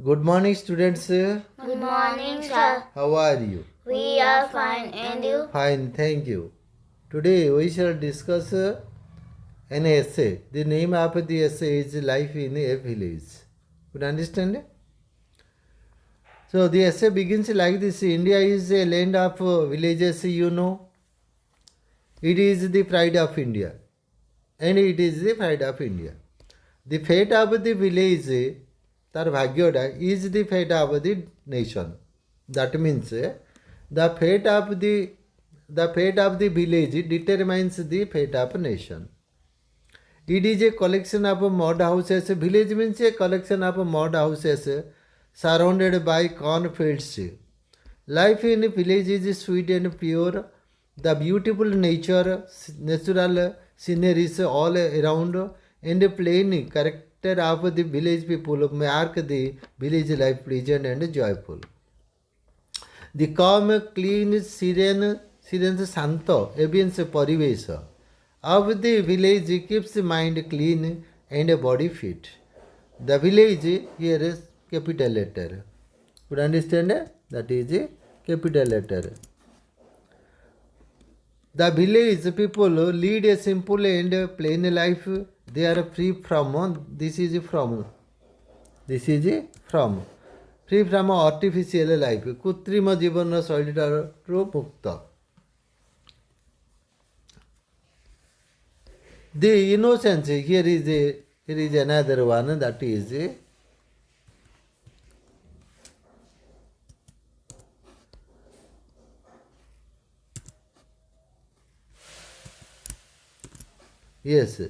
Good morning, students. Good morning, sir. How are you? We are fine, and you? Fine, thank you. Today we shall discuss an essay. The name of the essay is Life in a Village. Could you understand? So the essay begins like this: India is a land of villages, you know. It is the pride of India. And it is the pride of India. The fate of the village, তার ভাগ্যটা is the fate of the nation. That means the fate of the village determines the fate of nation. It is a collection of mud houses. Village means a collection of mud houses surrounded by cornfields. Life in village is sweet and pure. The beautiful natural sceneries all around and the plain character of the village people make the village life pleasant and joyful. The calm, clean, serene ଶାନ୍ତ ambience ପରିବେଶ of the village keeps mind clean and body fit. The village here is capital letter. Could you understand? That is a capital letter. The village people lead a simple and plain life. They are free from free from artificial life. କୃତ୍ରିମ ଜୀବନ ଶୈଳୀଠାରୁ ମୁକ୍ତ. The innocence, here is another one, that is yes.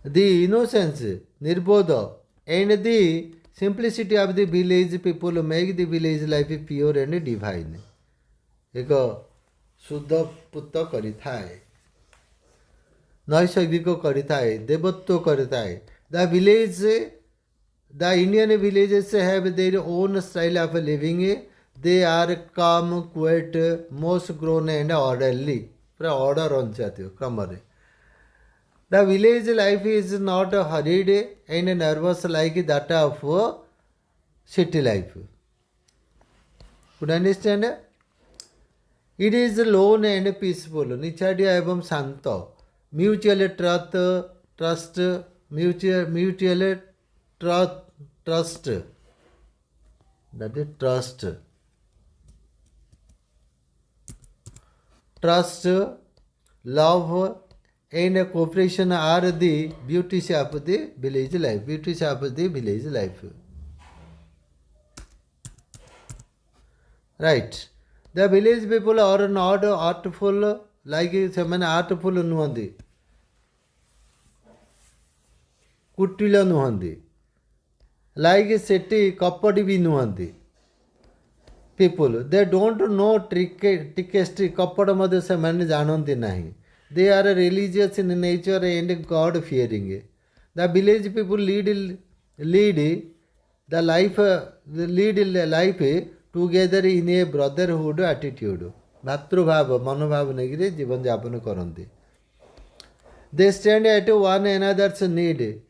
The innocence, nirbodha, and the simplicity of the village people make the village life pure and divine. ଏକ ଶୁଦ୍ଧ ପୂତ କରିଥାଏ, ନୈସର୍ଗିକ କରିଥାଏ, ଦେବତ୍ୱ କରିଥାଏ. The Indian villages have their own style of living. They are calm, quiet, most grown and orderly. ପୁରା order ଅନୁଯାୟୀ କ୍ରମରେ. The village life is not hurried and nervous like that of city life. Could you understand? It is lone and peaceful, nichadiya एवं शांत. Mutual trust, mutual trust. That is trust. Trust, love, and cooperation are the beauties of the village life. Beauties of the village life. Right. The village people are not artful like ସେମାନେ artful ନୁହନ୍ତି, କୁଟିଳ ନୁହନ୍ତି, like ସେଠି କପଟି ବି ନୁହନ୍ତି. People, they don't know trickery, କପଟ ମଧ୍ୟ ସେମାନେ ଜାଣନ୍ତି ନାହିଁ. They are religious in nature and God fearing. The village people lead the life together in a brotherhood attitude. ଭାତୃଭାବ ମନୋଭାବ ନେଇକିରି ଜୀବନଯାପନ କରନ୍ତି. They stand at one another's need.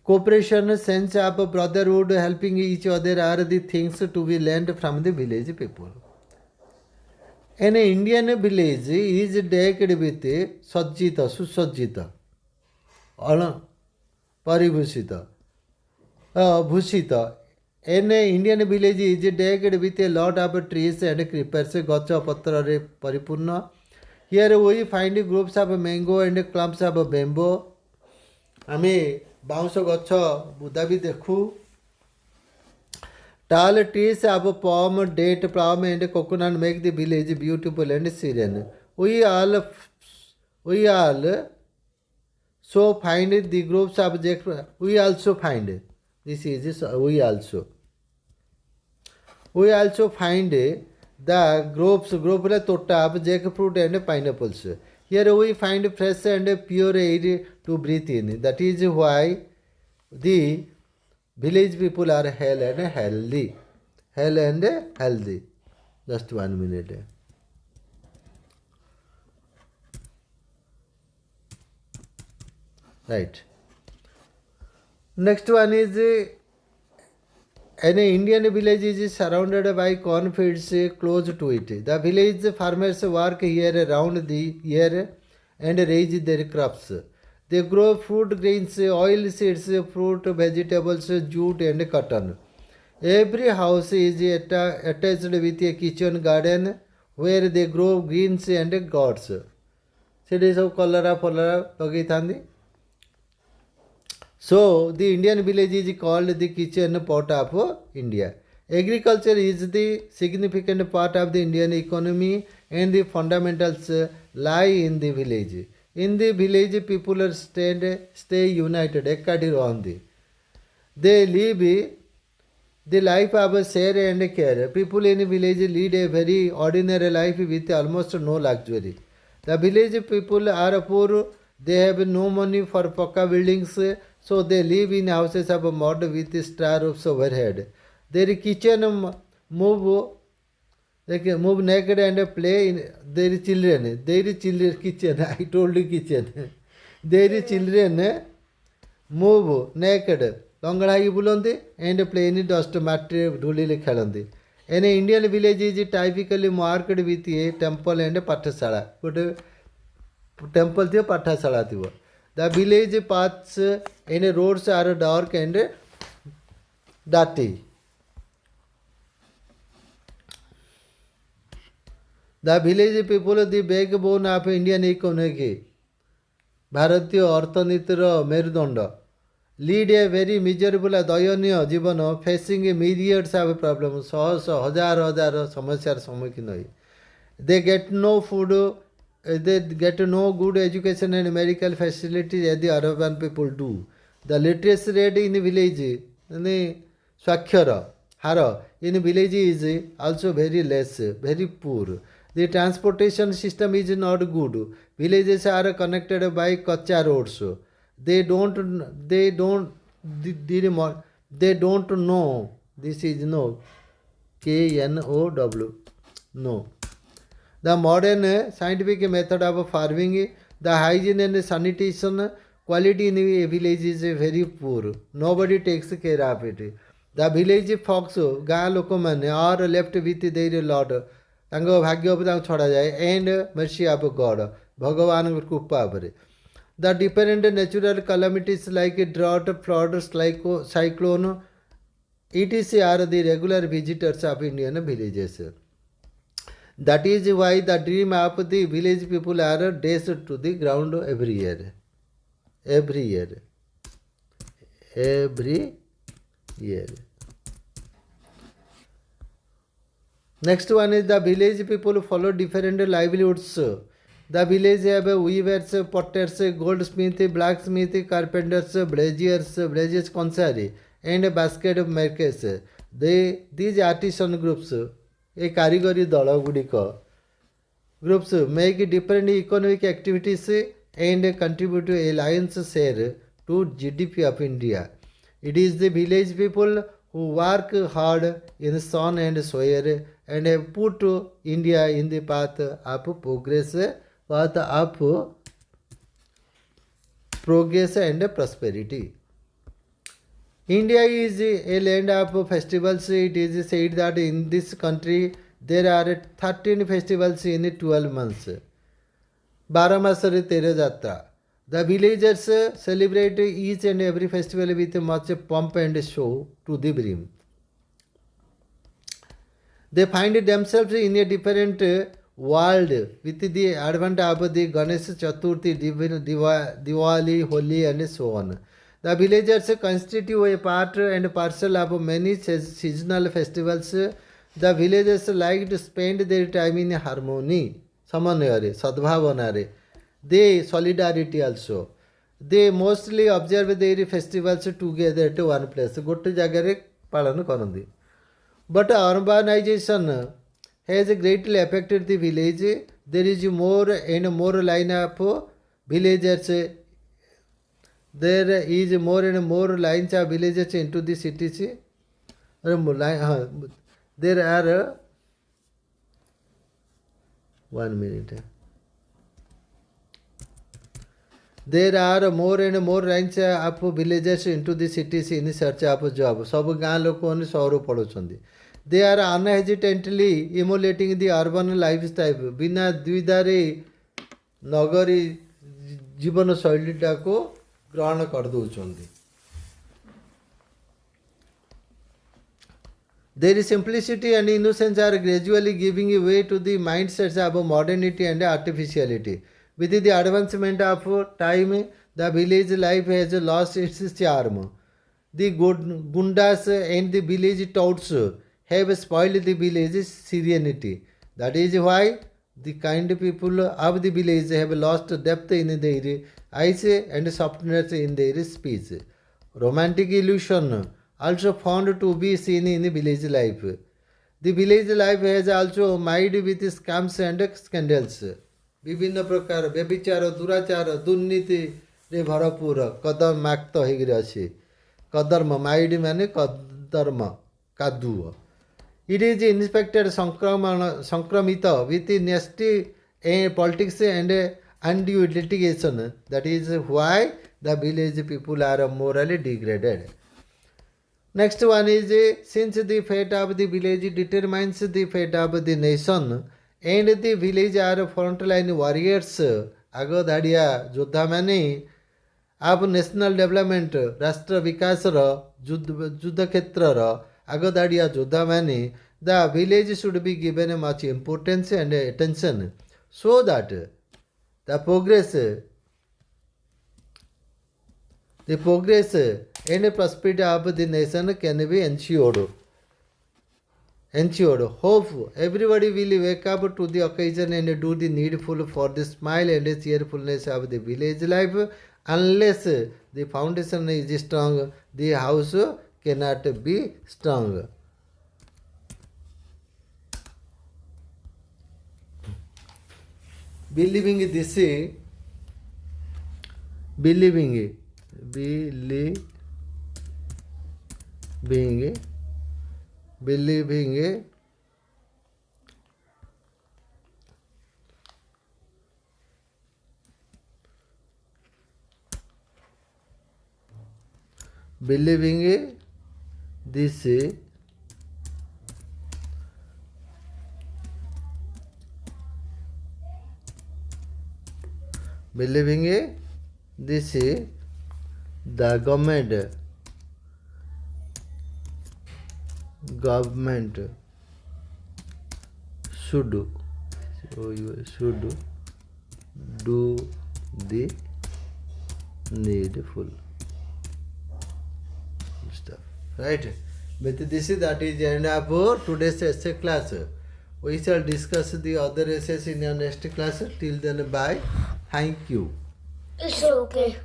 Cooperation, sense of brotherhood, helping each other are the things to be learned from the village people. An Indian village is decked with ସଜ୍ଜିତ, ସୁସଜ୍ଜିତ, ପରିଭୂଷିତ, ଭୂଷିତ. An Indian village is decked with a lot of trees and creepers, ଗଛ ପତ୍ରରେ ପରିପୂର୍ଣ୍ଣ. Here we find groups of mango and clumps of bamboo. ଆମେ ବାଉଁଶ ଗଛ ବୁଦା ବି ଦେଖୁ. Tall trees of palm, date, plum and coconut make the village beautiful and serene. We all so find the groups of we also find this is we also find the group tota of jackfruit and pineapples. Here we find fresh and pure air to breathe in. That is why the village people are healthy. Just 1 minute. Right. Next one is an Indian village is surrounded by cornfields close to it. The village farmers work year round the year and raise their crops. They grow fruit, grains, oil seeds, fruit, vegetables, jute, and cotton. Every house is attached with a kitchen garden where they grow greens and gourds. ସେଠି ସବୁ କଲରା ଫଲରା ଲଗେଇଥାନ୍ତି. So, the Indian village is called the kitchen pot of India. Agriculture is the significant part of the Indian economy and the fundamentals lie in the village. In the village, people stay united. एकाठी रहନ୍ତି. They live the life of share and care. People in village lead a very ordinary life with almost no luxury. The village people are poor. They have no money for pakka buildings, so they live in houses of mud with straw roofs overhead. Their kitchen move naked and play in their children. Their children kitchen. I told you kitchen. Their children move naked. ଲଙ୍ଗଳା ହେଇକି ବୁଲନ୍ତି and play in dust ମାଟିରେ ଧୂଳିରେ ଖେଳନ୍ତି. An Indian village is typically marked with a temple and ପାଠଶାଳା. ଗୋଟେ temple ଥିବ ପାଠଶାଳା ଥିବ. The village paths and roads are dark and dirty. The village people the backbone of Indian economy. ଭାରତୀୟ ଅର୍ଥନୀତିର ମେରୁଦଣ୍ଡ. Lead a very miserable ଦୟନୀୟ ଜୀବନ facing myriads of problems. ଶହ ହଜାର ସମସ୍ୟାର ସମ୍ମୁଖୀନ ହୋଇ. They get no food, they get no good education and medical facilities as the urban people do. The literacy rate in village, ସ୍ୱାକ୍ଷର ହାର in village is also very less, very poor. The transportation system is not good. Villages are connected by kacha roads. They don't know. This is no. KNOW. No. The modern scientific method of farming, the hygiene and sanitation quality in a village is very poor. Nobody takes care of it. The village folks, ଗାଁ ଲୋକମାନେ are left with their Lord. ତାଙ୍କ ଭାଗ୍ୟ ଉପରେ ତାଙ୍କୁ ଛଡ଼ାଯାଏ and mercy of God. ଭଗବାନଙ୍କ କୃପା ଉପରେ. The different natural calamities like drought, flood, cyclone, etc. are the regular visitors of Indian villages. That is why the dream of the village people are dashed to the ground every year. Every year. Every year. Next one is the village people follow different livelihoods. The village have weavers, potters, goldsmiths, blacksmiths, carpenters, braziers, consari, and basket makers. These artisan groups, a कारीगरी दल गुड़िक groups make different economic activities and contribute to a lion's share to GDP of India. It is the village people who work hard in sun and soil and have put India in the path of progress and prosperity. India is a land of festivals. It is said that in this country there are 13 festivals in 12 months. 12 ମାସରେ 13 ଯାତ୍ରା. The villagers celebrate each and every festival with much pomp and show to the brim. They find themselves in a different world with the advent of the Ganesh Chaturthi, Diwali, Holi and so on. The villagers constitute a part and parcel of many seasonal festivals. The villagers like to spend their time in harmony, samanayare, sadbhavanare. They solidarity also. They mostly observe their festivals together at one place. गोटे जगह पालन करती. But urbanization has greatly affected the village. There is more and more line of villagers. There is more and more lines of villages into the cities. There are 1 minute. There are more and more ranks of villages into the cities in search of job. सब गाँ लोक सहर पढ़ुଛନ୍ତି. They are unhesitantly emulating the urban lifestyle. बिना द्विधारे नगरी जीवन शैलीटा को ग्रहण कर दौरान. Their simplicity and innocence are gradually giving way to the mindsets of modernity and artificiality. With the advancement of time, the village life has lost its charm. The gundas and the village touts have spoiled the village's serenity. That is why the kind people of the village have lost depth in their eyes and softness in their speech. Romantic illusion also found to be seen in the village life. The village life has also made with scams and scandals. विभिन्न प्रकार व्यभिचार दुराचार दुर्नीति रे भरपूर कदमाक्त होकर अच्छे कदर्म might माने कदर्म कादुओ. It is inspected संक्रमित with nasty politics and undue litigation. That is why the village people are morally degraded. Next one is since the fate of the village determines the fate of the nation and the village are frontline warriors आग धाड़िया योद्धा माने आप national development राष्ट्र विकासर युद्ध क्षेत्रर आग धाड़िया योद्धा माने the village should be given much importance and attention so that the progress and prosperity of the nation can be ensured. Hope everybody will wake up to the occasion and do the needful for the smile and cheerfulness of the village life. Unless the foundation is strong, the house cannot be strong. Believing this the government should do the needful stuff, right? But this is that is the end of today's essay class. We shall discuss the other essays in our next class. Till then, bye. Thank you. It's okay.